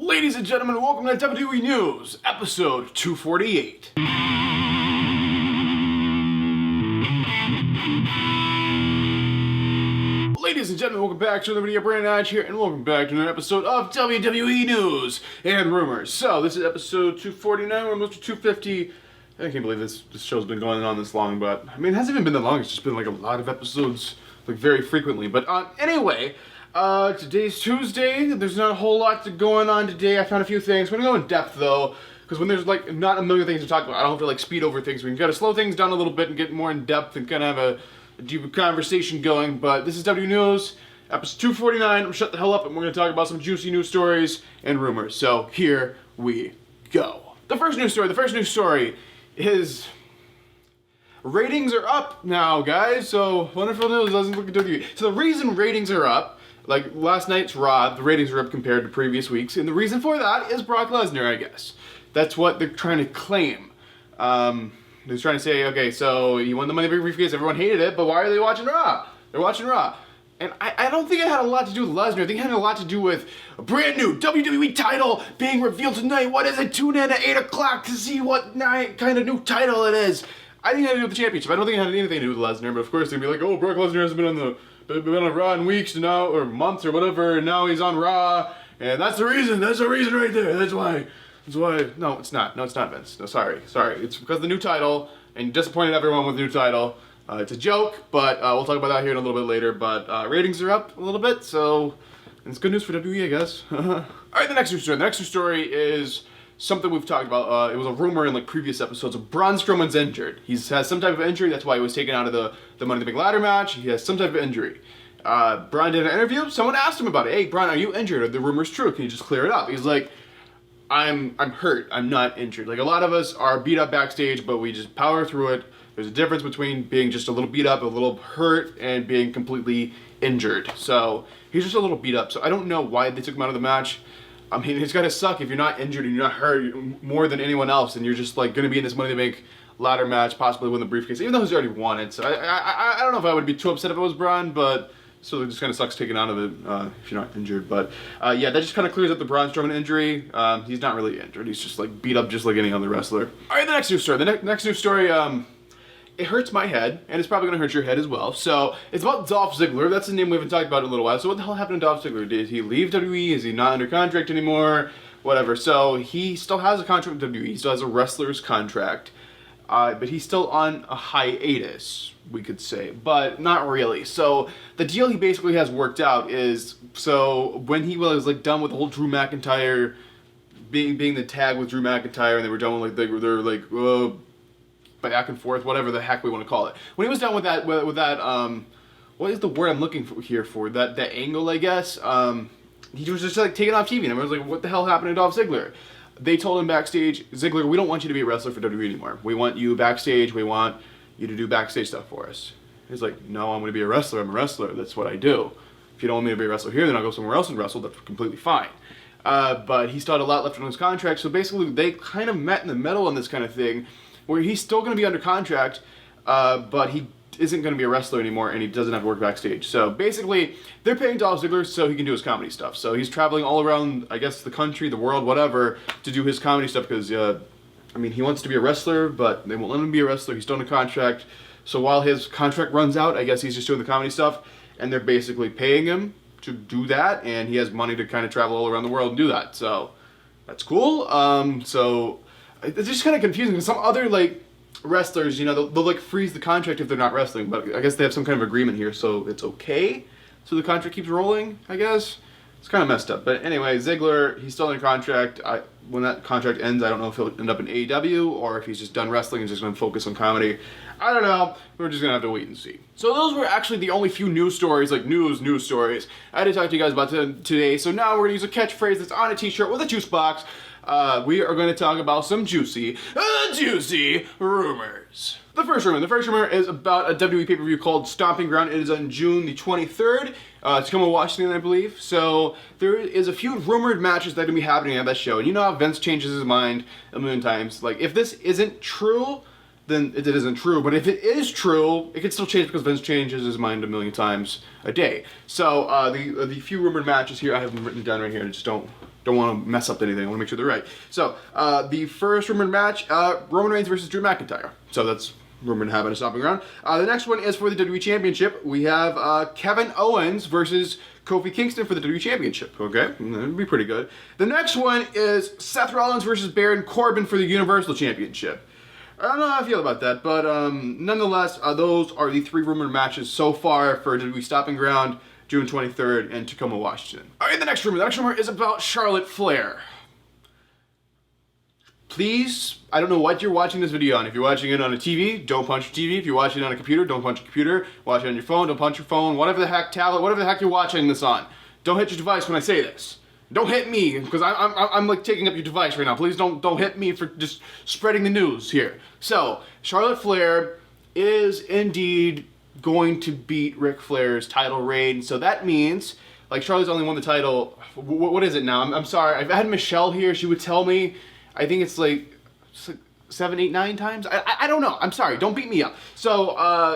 Ladies and gentlemen, welcome to WWE News, episode 248. Ladies and gentlemen, welcome back to another video. Brandon Hodge here, and welcome back to another episode of WWE News and Rumors. So, this is episode 249, we're almost to 250. I can't believe this show's been going on this long, but, I mean, it hasn't even been that long, it's just been like a lot of episodes, like, very frequently. But, anyway, today's Tuesday, there's not a whole lot going on today. I found a few things. We're gonna go in depth, though, because when there's, like, not a million things to talk about, I don't have to, like, speed over things. We can kind of slow things down a little bit and get more in depth and kind of have a deeper conversation going. But this is WWE News, episode 249. Shut the hell up, and we're gonna talk about some juicy news stories and rumors. So, here we go. The first news story is ratings are up now, guys. So, wonderful news. Let's look at WWE. So, the reason ratings are up, like last night's Raw, the ratings are up compared to previous weeks, and the reason for that is Brock Lesnar, I guess. That's what they're trying to claim. They're trying to say, okay, so you won the Money in the Bank briefcase, everyone hated it, but why are they watching Raw? They're watching Raw. And I don't think it had a lot to do with Lesnar. I think it had a lot to do with a brand new WWE title being revealed tonight. What is it? Tune in at 8 o'clock to see what kind of new title it is. I think it had to do with the championship. I don't think it had anything to do with Lesnar, but of course they'd be like, oh, Brock Lesnar hasn't been on Raw in weeks now, or months or whatever, and now he's on Raw, and that's the reason right there. That's why. No, it's not, Vince. No, sorry. It's because of the new title, and you disappointed everyone with the new title. It's a joke, but we'll talk about that here in a little bit later. But ratings are up a little bit, so it's good news for WWE, I guess. Alright, the next news story. The next news story is something we've talked about. It was a rumor in like previous episodes. Braun Strowman's injured. He has some type of injury. That's why he was taken out of the Money in the Bank ladder match. He has some type of injury. Braun did an interview. Someone asked him about it. Hey, Braun, are you injured? Are the rumors true? Can you just clear it up? He's like, I'm hurt. I'm not injured. Like, a lot of us are beat up backstage, but we just power through it. There's a difference between being just a little beat up, a little hurt, and being completely injured. So he's just a little beat up. So I don't know why they took him out of the match. I mean, it's gotta suck if you're not injured and you're not hurt more than anyone else, and you're just like gonna be in this Money in the Bank ladder match, possibly win the briefcase, even though he's already won it. So I don't know if I would be too upset if it was Braun, but so it just kind of sucks taking out of it if you're not injured. But yeah, that just kind of clears up the Braun Strowman injury. He's not really injured. He's just like beat up just like any other wrestler. All right, the next news story. The next news story. It hurts my head, and it's probably going to hurt your head as well. So, it's about Dolph Ziggler. That's the name we haven't talked about in a little while. So, what the hell happened to Dolph Ziggler? Did he leave WWE? Is he not under contract anymore? Whatever. So, he still has a contract with WWE. He still has a wrestler's contract. But he's still on a hiatus, we could say. But not really. So, the deal he basically has worked out is, so, when he was, like, done with the whole Drew McIntyre, being the tag with Drew McIntyre, and they were done with, like, they're like, back and forth, whatever the heck we want to call it. When he was done with that, what is the word I'm looking for here for? That angle, I guess. He was just like taken off TV, and everyone was like, what the hell happened to Dolph Ziggler? They told him backstage, Ziggler, we don't want you to be a wrestler for WWE anymore. We want you backstage. We want you to do backstage stuff for us. He's like, no, I'm going to be a wrestler. I'm a wrestler. That's what I do. If you don't want me to be a wrestler here, then I'll go somewhere else and wrestle. That's completely fine. But he still had a lot left on his contract, so basically they kind of met in the middle on this kind of thing, where he's still going to be under contract, but he isn't going to be a wrestler anymore, and he doesn't have to work backstage. So basically, they're paying Dolph Ziggler so he can do his comedy stuff. So he's traveling all around, I guess, the country, the world, whatever, to do his comedy stuff, because, I mean, he wants to be a wrestler, but they won't let him be a wrestler. He's still under contract. So while his contract runs out, I guess he's just doing the comedy stuff, and they're basically paying him to do that, and he has money to kind of travel all around the world and do that. So that's cool. So it's just kind of confusing, because some other, like, wrestlers, you know, they'll like, freeze the contract if they're not wrestling, but I guess they have some kind of agreement here, so it's okay. So the contract keeps rolling, I guess. It's kind of messed up. But anyway, Ziggler, he's still in contract. When that contract ends, I don't know if he'll end up in AEW, or if he's just done wrestling and just going to focus on comedy. I don't know. We're just going to have to wait and see. So those were actually the only few news stories, like news stories, I had to talk to you guys about today. So now we're going to use a catchphrase that's on a t-shirt with a juice box. We are going to talk about some juicy rumors. The first rumor is about a WWE pay-per-view called Stomping Ground. It is on June the 23rd. It's coming to Washington, I believe. So there is a few rumored matches that are going to be happening at that show. And you know how Vince changes his mind a million times. Like, if this isn't true, then it isn't true. But if it is true, it can still change because Vince changes his mind a million times a day. So the few rumored matches here, I have them written down right here. Just don't don't want to mess up anything. I want to make sure they're right. So, the first rumored match, Roman Reigns versus Drew McIntyre. So that's rumored to happen at Stomping Ground. The next one is for the WWE Championship. We have Kevin Owens versus Kofi Kingston for the WWE Championship. Okay, that'd be pretty good. The next one is Seth Rollins versus Baron Corbin for the Universal Championship. I don't know how I feel about that, but nonetheless, those are the 3 rumored matches so far for WWE Stomping Ground, June 23rd in Tacoma, Washington. All right, the next rumor is about Charlotte Flair. Please, I don't know what you're watching this video on. If you're watching it on a TV, don't punch your TV. If you're watching it on a computer, don't punch your computer. Watch it on your phone, don't punch your phone. Whatever the heck, tablet, whatever the heck you're watching this on. Don't hit your device when I say this. Don't hit me, because I'm like taking up your device right now. Please don't hit me for just spreading the news here. So, Charlotte Flair is indeed going to beat Ric Flair's title reign. So that means, like, Charlotte's only won the title, what is it now? I'm sorry, I've had Michelle here, she would tell me, I think it's like 7, 8, 9 times? I don't know, I'm sorry, don't beat me up. So,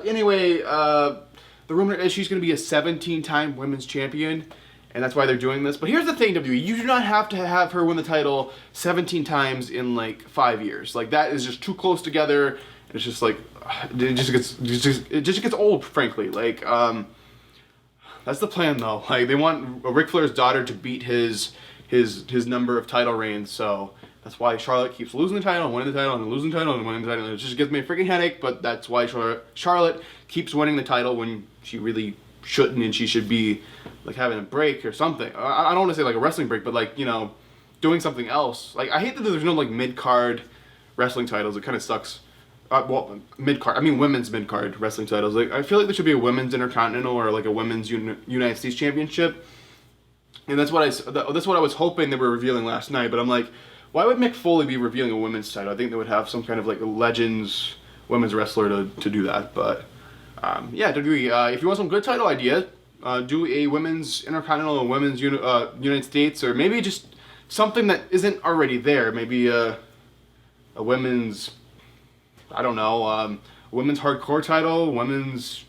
anyway, the rumor is she's going to be a 17-time women's champion. And that's why they're doing this. But here's the thing, WWE, you do not have to have her win the title 17 times in like 5 years. Like, that is just too close together. And it's just like, it just gets old, frankly. Like, that's the plan though. Like, they want Ric Flair's daughter to beat his number of title reigns. So that's why Charlotte keeps losing the title, winning the title, and losing the title, and winning the title. It just gives me a freaking headache. But that's why Charlotte keeps winning the title when she really shouldn't, and she should be like having a break or something. I don't want to say like a wrestling break, but like, you know, doing something else. Like, I hate that there's no like mid-card wrestling titles. It kind of sucks. Well, mid-card, I mean women's mid-card wrestling titles. Like, I feel like there should be a women's intercontinental or like a women's United States championship. And that's what I was hoping they were revealing last night. But I'm like, why would Mick Foley be revealing a women's title? I think they would have some kind of like a Legends women's wrestler to do that. But yeah, WWE, if you want some good title ideas, do a women's intercontinental or women's United States, or maybe just something that isn't already there. Maybe a women's, I don't know, women's hardcore title, women's,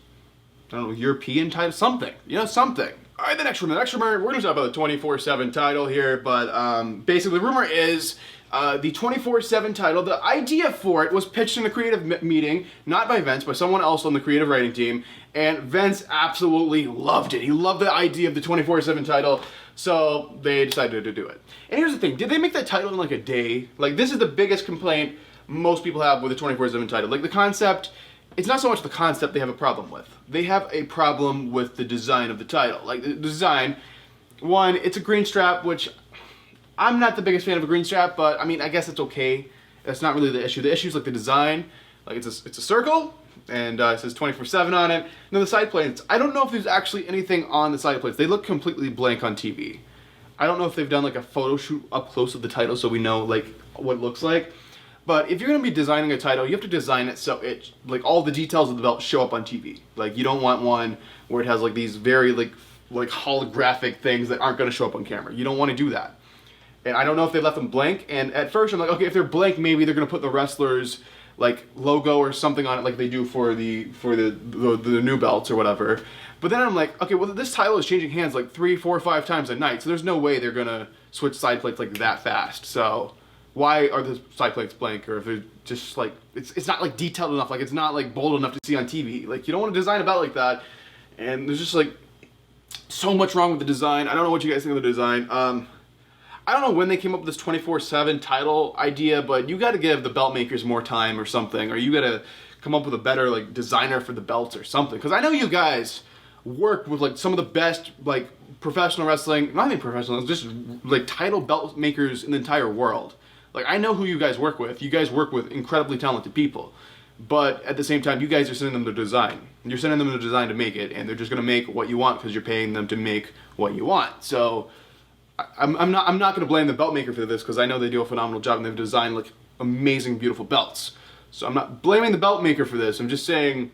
I don't know, European title, something. You know, something. All right, the next rumor, we're going to talk about the 24/7 title here, but basically the rumor is the 24/7 title, the idea for it was pitched in a creative meeting, not by Vince, by someone else on the creative writing team, and Vince absolutely loved it. He loved the idea of the 24/7 title, so they decided to do it. And here's the thing, did they make that title in like a day? Like, this is the biggest complaint most people have with the 24/7 title. Like, the concept, it's not so much the concept they have a problem with. They have a problem with the design of the title. Like, the design, one, it's a green strap, which I'm not the biggest fan of a green strap, but I mean, I guess it's okay. That's not really the issue. The issue is like the design. Like, it's a circle, and it says 24/7 on it. And then the side plates, I don't know if there's actually anything on the side plates. They look completely blank on TV. I don't know if they've done like a photo shoot up close of the title so we know like what it looks like. But if you're going to be designing a title, you have to design it so it, like, all the details of the belt show up on TV. Like, you don't want one where it has like these very like holographic things that aren't going to show up on camera. You don't want to do that. And I don't know if they left them blank. And at first I'm like, okay, if they're blank, maybe they're going to put the wrestler's like logo or something on it like they do for the new belts or whatever. But then I'm like, okay, well, this title is changing hands like 3, 4, 5 times a night. So there's no way they're going to switch side plates like that fast. So why are the side plates blank? Or if they're just like, it's not like detailed enough, like it's not like bold enough to see on TV. Like, you don't want to design a belt like that. And there's just like so much wrong with the design. I don't know what you guys think of the design. I don't know when they came up with this 24/7 title idea, but you got to give the belt makers more time or something, or you got to come up with a better like designer for the belts or something. Because I know you guys work with like some of the best like professional wrestling, not even professional, just like title belt makers in the entire world. Like, I know who you guys work with. You guys work with incredibly talented people. But at the same time, you guys are sending them the design. You're sending them the design to make it, and they're just going to make what you want because you're paying them to make what you want. So I'm not going to blame the belt maker for this, because I know they do a phenomenal job and they've designed like amazing, beautiful belts. So I'm not blaming the belt maker for this. I'm just saying,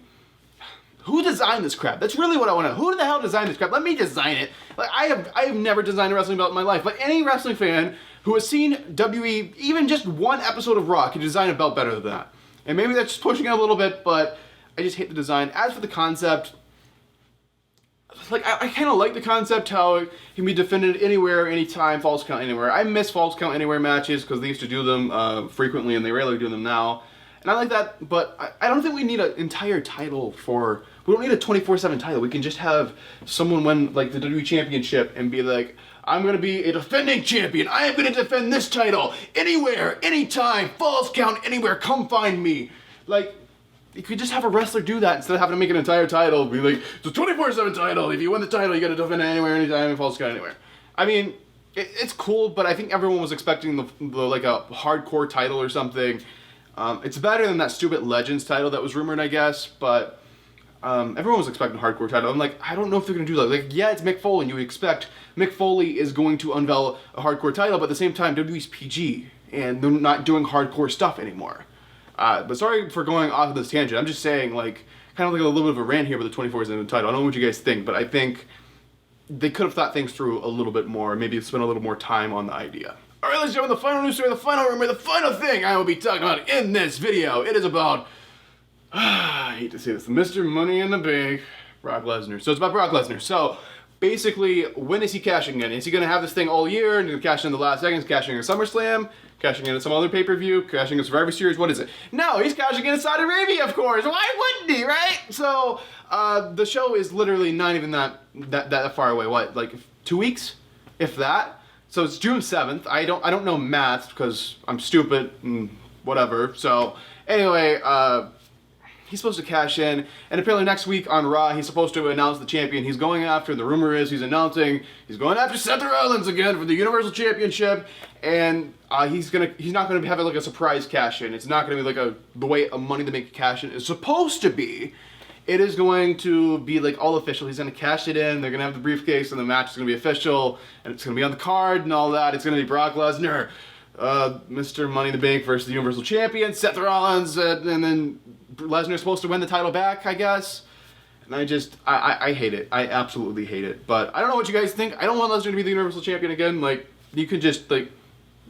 who designed this crap? That's really what I want to know. Who the hell designed this crap? Let me design it. Like, I have never designed a wrestling belt in my life, but any wrestling fan who has seen WWE, even just one episode of Raw, can design a belt better than that. And maybe that's just pushing it a little bit, but I just hate the design. As for the concept, like, I kind of like the concept how it can be defended anywhere, anytime, falls count anywhere. I miss falls count anywhere matches because they used to do them frequently and they rarely do them now. And I like that, but I don't think we need an entire title for, we don't need a 24/7 title. We can just have someone win like the WWE Championship and be like, I'm going to be a defending champion. I am going to defend this title anywhere, anytime, falls count anywhere, come find me. Like, you could just have a wrestler do that instead of having to make an entire title. Be like, it's a 24/7 title. If you win the title, you got to defend it anywhere, anytime, and falls count anywhere. I mean, it's cool, but I think everyone was expecting the like a hardcore title or something. It's better than that stupid Legends title that was rumored, I guess, but everyone was expecting a hardcore title. I'm like, I don't know if they're going to do that. Like, yeah, it's Mick Foley, and you would expect Mick Foley is going to unveil a hardcore title, but at the same time, WWE's PG, and they're not doing hardcore stuff anymore. But sorry for going off of this tangent. I'm just saying, like, kind of like a little bit of a rant here with the 24/7 title. I don't know what you guys think, but I think they could have thought things through a little bit more, maybe spent a little more time on the idea. Alright, let's jump into the final news story, the final rumor, the final thing I will be talking about in this video. It is about, I hate to say this, Mr. Money in the Bank, Brock Lesnar. So it's about Brock Lesnar. So basically, when is he cashing in? Is he going to have this thing all year and cash in the last seconds, cashing in at SummerSlam, cashing in at some other pay-per-view, cashing in Survivor Series? What is it? No, he's cashing in at Saudi Arabia, of course. Why wouldn't he, right? So the show is literally not even that far away. What, like 2 weeks, if that? So it's June 7th. I don't know math because I'm stupid and whatever. So anyway, he's supposed to cash in, and apparently next week on Raw, he's supposed to announce the champion he's going after. The rumor is he's going after Seth Rollins again for the Universal Championship, and he's not gonna have like a surprise cash in. It's not gonna be like the way a Money in the Bank cash in is supposed to be. It is going to be like all official. He's gonna cash it in. They're gonna have the briefcase, and the match is gonna be official, and it's gonna be on the card and all that. It's gonna be Brock Lesnar, Mr. Money in the Bank versus the Universal Champion, Seth Rollins, and then Lesnar's supposed to win the title back, I guess. And I hate it. I absolutely hate it. But I don't know what you guys think. I don't want Lesnar to be the Universal Champion again. Like, you could just like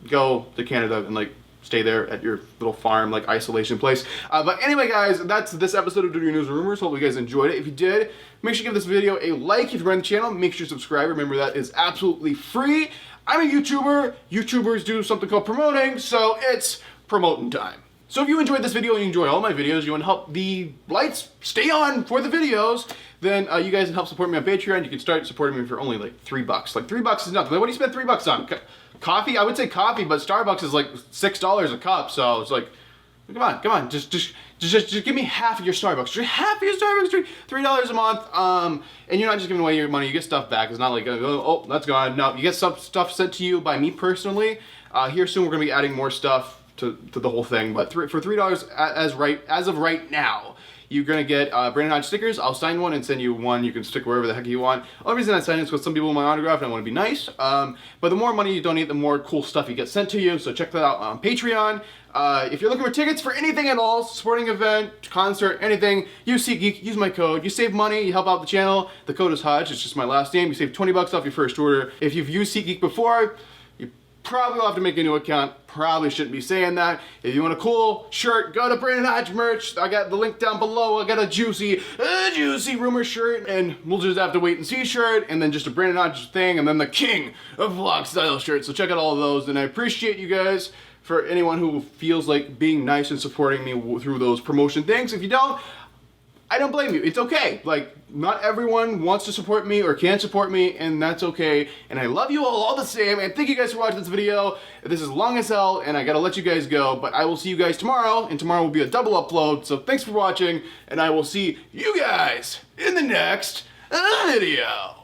go to Canada and like stay there at your little farm, like isolation place. But anyway, guys, that's this episode of WWE News and Rumors. Hope you guys enjoyed it. If you did, make sure you give this video a like. If you're on the channel, make sure you subscribe. Remember, that is absolutely free. I'm a YouTuber. YouTubers do something called promoting, so it's promoting time. So if you enjoyed this video and you enjoy all my videos, you want to help the lights stay on for the videos, then you guys can help support me on Patreon. You can start supporting me for only like $3. Like $3 is nothing. Like, what do you spend $3 on? Coffee? I would say coffee, but Starbucks is like $6 a cup. So it's like, come on, just give me half of your Starbucks. Just half of your Starbucks, $3 a month. And you're not just giving away your money. You get stuff back. It's not like, oh, that's gone. No, you get stuff sent to you by me personally. Here soon we're gonna be adding more stuff to the whole thing, but for $3 as of right now, you're gonna get Brandon Hodge stickers. I'll sign one and send you one. You can stick wherever the heck you want. Only reason I sign it is because some people want my autograph and I want to be nice. But the more money you donate, the more cool stuff you get sent to you. So check that out on Patreon. If you're looking for tickets for anything at all, sporting event, concert, anything, use SeatGeek, use my code. You save money, you help out the channel. The code is Hodge. It's just my last name. You save $20 off your first order. If you've used SeatGeek before, probably will have to make a new account. Probably shouldn't be saying that. If you want a cool shirt, go to Brandon Hodge merch. I got the link down below. I got a juicy rumor shirt, and we'll just have to wait and see shirt, and then just a Brandon Hodge thing, and then the King of Vlog style shirt. So check out all of those, and I appreciate you guys. For anyone who feels like being nice and supporting me through those promotion things. If you don't, I don't blame you. It's okay. Like, not everyone wants to support me or can support me, and that's okay. And I love you all the same, and thank you guys for watching this video. This is long as hell, and I gotta let you guys go, but I will see you guys tomorrow, and tomorrow will be a double upload, so thanks for watching, and I will see you guys in the next video.